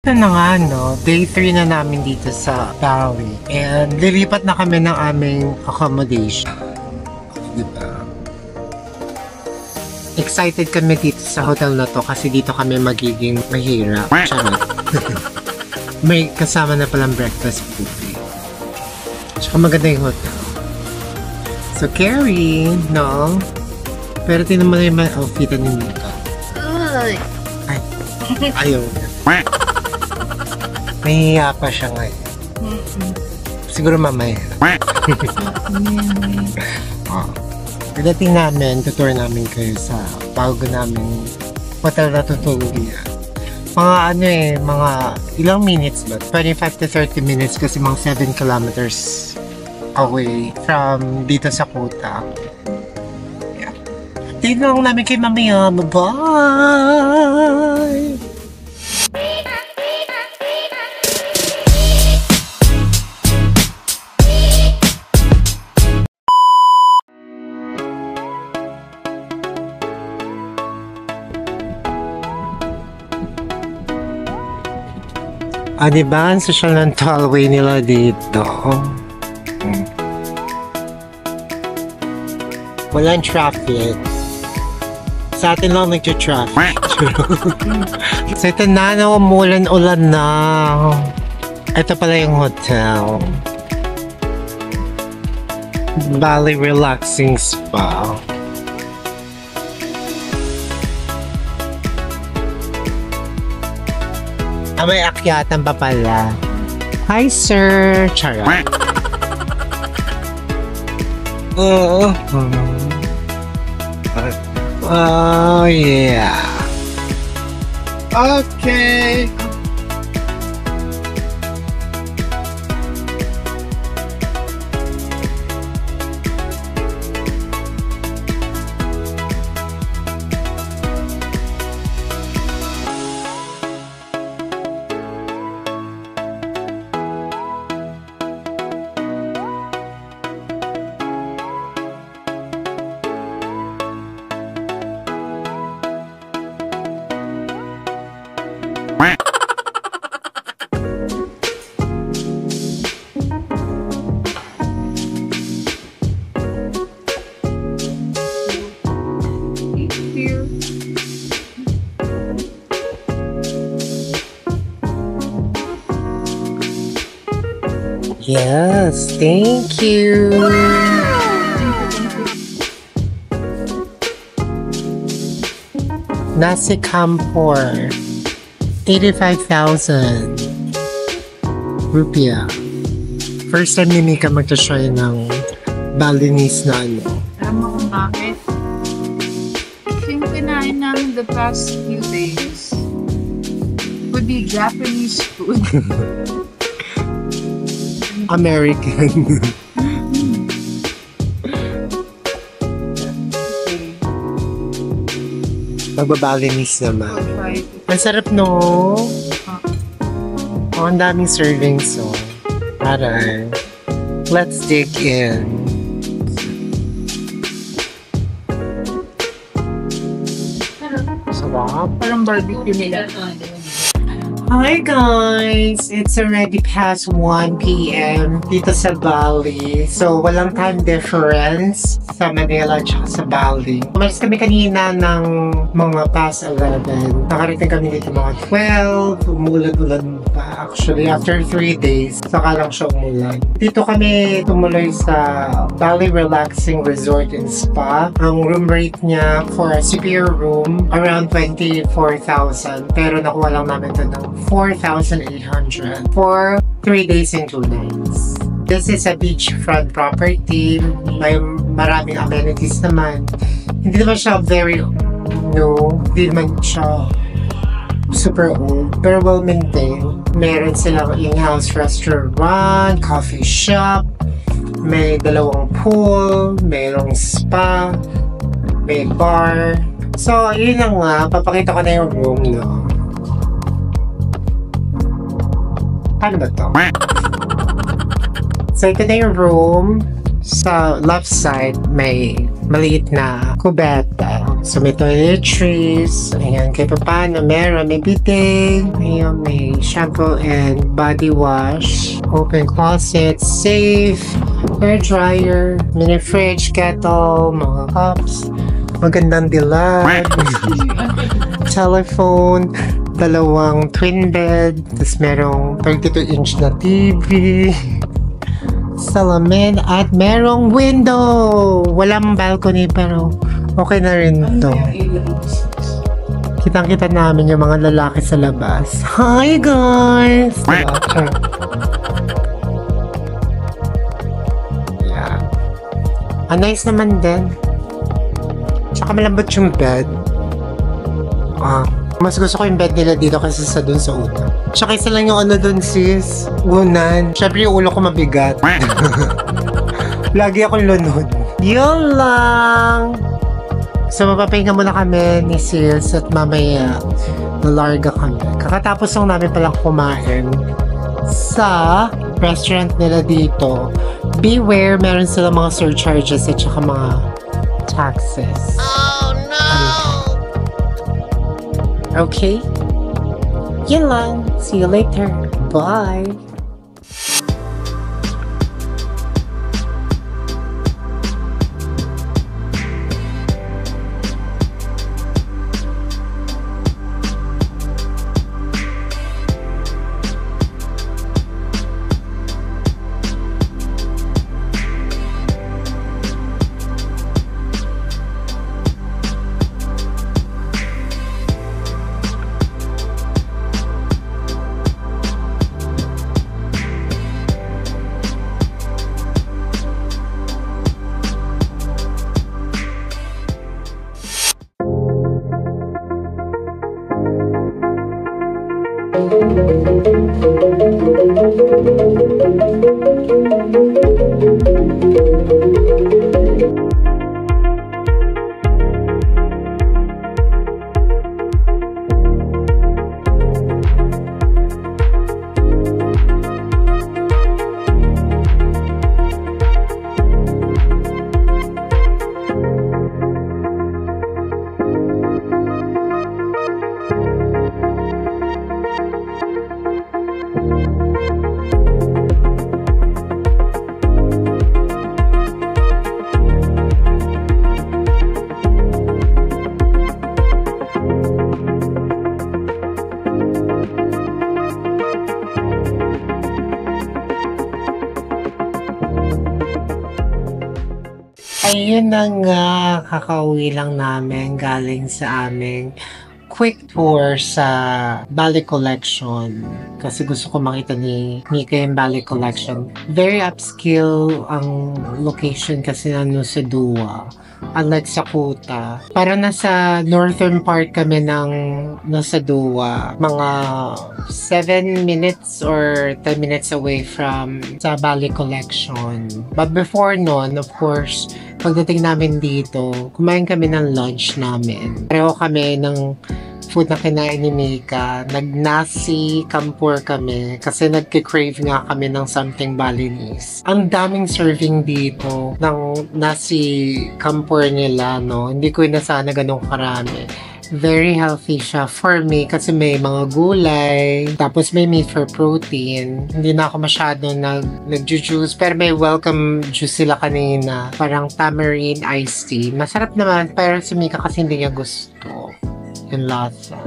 Ito na nga, no? Day 3 na namin dito sa Bali. And lilipat na kami ng aming accommodation. Diba? Excited kami dito sa hotel na to kasi dito kami magiging mahirap. Charot. May kasama na palang breakfast buffet. Tsaka maganda yung hotel. So, Carrie, no? Pero tinan mo na yung outfitan ni Mika. Ay, ayaw na. Nahihiya pa siya ngayon. Siguro mamaya. Pagdating namin, tutour namin kayo sa bago namin hotel na tutuluyan. Mga ilang minutes ba? 25 to 30 minutes kasi mga 7 kilometers away from dito sa Kuta. Yeah. Tingnan namin kayo mamaya. Bye-bye! Diba? Ang social ng tollway nila dito. Walang traffic. Sa atin lang nagka-traffic. So ito na, umulan-ulan na. Ito pala yung hotel. Bali Relaxing Spa. May akyatan pa pala. Hi, sir! Charot. Oh, yeah. Okay. Yes, thank you. Nasi Campur, 85,000 rupiah. First time ni Mika mag-try ng Balinese na ano. Alam mo kung bakit? Yung kinain namin the past few days would be Japanese food. American. Magbabalinese naman. Ang sarap, no? Oh, ang daming servings, so. Aray. Let's dig in. Sarap. Parang barbecue nila. Hi guys! It's already past 1 p.m. dito sa Bali. So, walang time difference sa Manila at sa Bali. Umalis kami kanina ng mga past 11. Nakarating kami dito mga 12. Umulan-ulan pa actually. After 3 days, saka lang siya umulan. Dito kami tumuloy sa Bali Relaxing Resort and Spa. Ang room rate niya for a superior room, around 24,000. Pero nakuha lang namin ito ng 4,800 for 3 days and 2 nights. This is a beachfront property. May maraming amenities naman. Hindi naman siya very new. Hindi naman siya super old. Pero well maintained. Meron silang in-house restaurant, coffee shop, may 2 pool, mayroong spa, may bar. So, yun lang nga. Papakita ko na yung room, no? Ano ba to? So, ito na yung room. Sa left side, may maliit na kubeta. So, may toiletries. Ayan, kahit paano, meron. May bidet. Ayan, may shampoo and body wash. Open closet. Safe. Hair dryer. Mini fridge, kettle, mga cups. Magandang dilag. Telephone. Dalawang twin bed. Tapos merong 32-inch na TV. Salamin. At merong window. Walang balcony pero okay na rin to. Kitang-kita namin yung mga lalaki sa labas. Hi guys! Yeah. Nice naman din. Tsaka malambot yung bed. Mas gusto ko yung bed nila dito kasi sa dun sa una. Tsaka isa lang yung ano dun sis. Unan. Syempre yung ulo ko mabigat. Lagi akong lunod. Yun lang! So, mapapahinga muna kami ni sis at mamaya nalarga kami. Kakatapos lang namin palang kumain sa restaurant nila dito. Beware, meron sila mga surcharges at saka mga taxes. Oh no! Okay? Yun lang. See you later. Bye! Ayun na nga, kakauwi lang namin galing sa aming quick tour sa Bali Collection. Kasi gusto ko makita ni Mika yung Bali Collection. Very upscale ang location kasi na Nusa Dua. Unlike sa Kuta. Parang nasa northern part kami ng Nusa Dua. Mga 7 minutes or 10 minutes away from sa Bali Collection. But before nun, of course, pagdating namin dito, kumain kami ng lunch namin. Pareho kami ng food na kinain ni Mika. Nag-nasi campur kami kasi nagki-crave nga kami ng something Balinese. Ang daming serving dito ng nasi campur nila, no? Hindi ko inasana ganun karami. Very healthy siya for me kasi may mga gulay, tapos may meat for protein. Hindi na ako masyado nag-juice, pero may welcome juice sila kanina. Parang tamarind iced tea. Masarap naman, pero si Mika kasi hindi niya gusto yung lasa.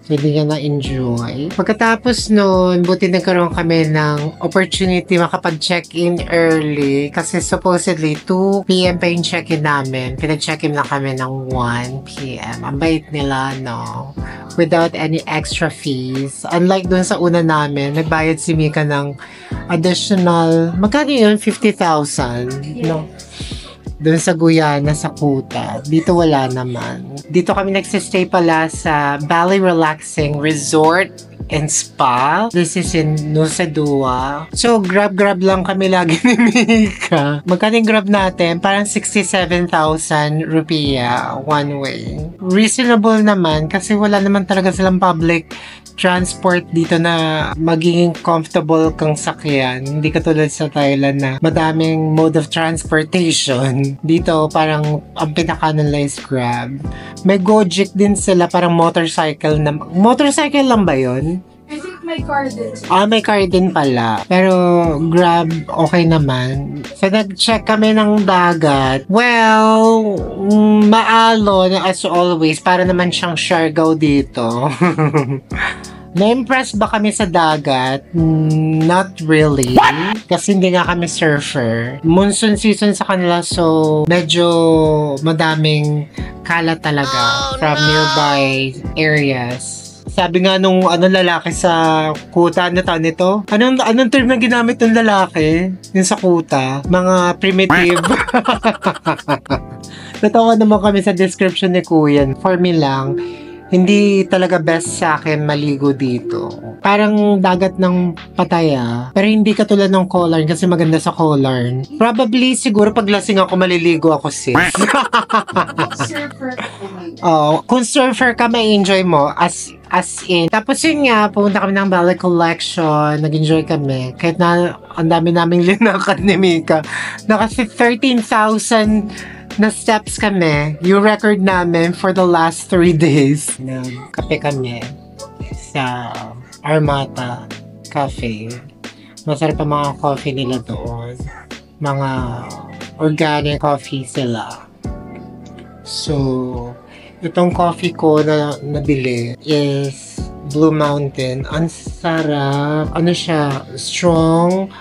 Hindi niya na-enjoy. Pagkatapos nun, buti nagkaroon kami ng opportunity makapag-check-in early kasi supposedly 2 p.m. pa yung check-in namin. Pinag-check-in lang kami ng 1 p.m. Ang bait nila, no? Without any extra fees. Unlike dun sa una namin, nagbayad si Mika ng additional, magkano yun? 50,000, no? Doon sa Guyana, sa Kuta. Dito wala naman. Dito kami nagsistay pala sa Bali Relaxing Resort and Spa. This is in Nusa Dua. So, grab lang kami lagi ni Mika. Magkano yung grab natin? Parang 67,000 rupiah one way. Reasonable naman kasi wala naman talaga silang public transport dito na magiging comfortable kang sakyan. Hindi katulad sa Thailand na madaming mode of transportation. Dito parang ang pinaka nila is Grab. May Gojek din sila, parang motorcycle na. Motorcycle lang ba yun? I think may car din. May car din pala. Pero Grab, okay naman. So, nag-check kami ng dagat. Well, maalon as always. Para naman siyang Siargao dito. Na-impress ba kami sa dagat? Not really. What? Kasi hindi nga kami surfer. Monsoon season sa kanila, so medyo madaming kalat talaga from nearby areas. Sabi nga nung lalaki sa kuta, ano tawag nito? Anong term na ginamit ng lalaki? Yung sa kuta? Mga primitive. Natawa naman kami sa description ni Kuya. For me lang, hindi talaga best sa akin maligo dito. Parang dagat ng Pattaya. Pero hindi katulad ng Colarn kasi maganda sa Colarn. Probably, siguro pag lasing ako, maliligo ako, sis. Surfer. Kung surfer ka, may enjoy mo as in. Tapos yun nga, pumunta kami ng Ballet Collection. Nag-enjoy kami. Kahit na ang dami naming linakad ni Mika. Kasi 13,000 na steps kami. Yung record namin for the last 3 days. Nagkape kami sa Armata Cafe. Masarap ang mga coffee nila doon. Mga organic coffee sila. So, itong coffee ko na nabili is Blue Mountain. Ang sarap. Ano siya? Strong.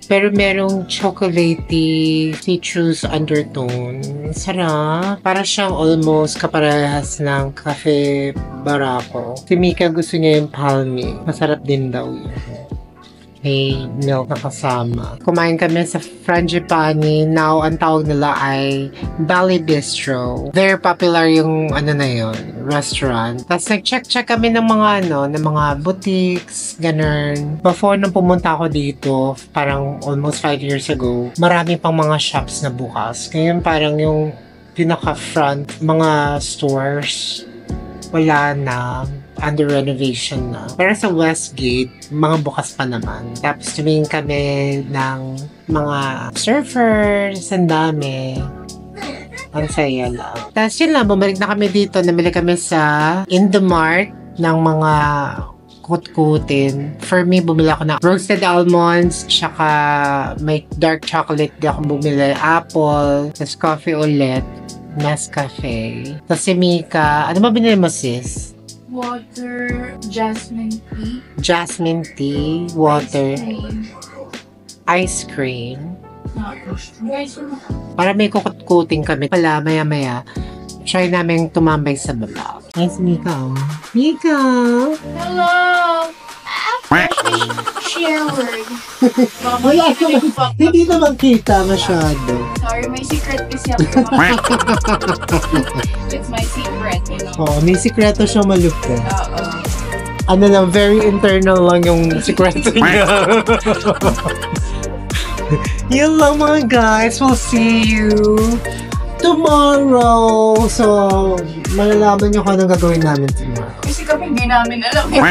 Pero merong chocolatey citrus undertone. Sarap. Para siyang almost kaparehas ng Cafe Barako. Si Mika gusto niya yung palmy. Masarap din daw yun. May milk na kasama. Kumain kami sa Frangipani. Now, ang tawag nila ay Bali Bistro. Very popular yung na yun, restaurant. Tapos nag-check kami ng mga boutiques, ganun. Before nang pumunta ako dito, parang almost 5 years ago, marami pang mga shops na bukas. Ngayon parang yung pinaka-front, mga stores, wala na. Under renovation na. Pero sa Westgate, mga bukas pa naman. Tapos tumingin kami ng mga surfers, ang dami. Ang saya lang. Tapos yun lang, bumalik na kami dito. Namili kami sa Indamart ng mga kutkutin. For me, bumili ako ng roasted almonds, tsaka may dark chocolate di ako bumili. Apple, tapos coffee ulit. Nescafe. Tapos si Mika, ano ba binili mo, sis? Water, jasmine tea. Jasmine tea, water, Ice cream. ice cream. Para may kukut-kuting kami. Pala, maya-maya, try namin tumambay sa baba. Yes, Mika. Mika! Hello! Showered. Wala naman. Hindi naman kita masyado. Sorry, may secret kasi ako. It's my secret, you know. May sikreto siya malupit. Oo. Ano lang, very internal lang yung sikreto niya. Yun lang mga guys. We'll see you tomorrow. So, malalaman nyo kung anong gagawin namin tomorrow. Kasi kami hindi namin alam yun.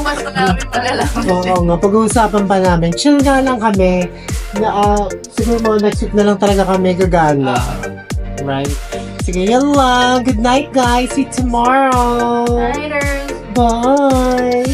Mas na namin malalaman. Oo nga, pag-uusapan pa namin. Chill nga lang kami. Siguro mga next week na lang talaga kami gagana. Right? Sige, yan lang. Good night, guys. See you tomorrow. Riders. Bye.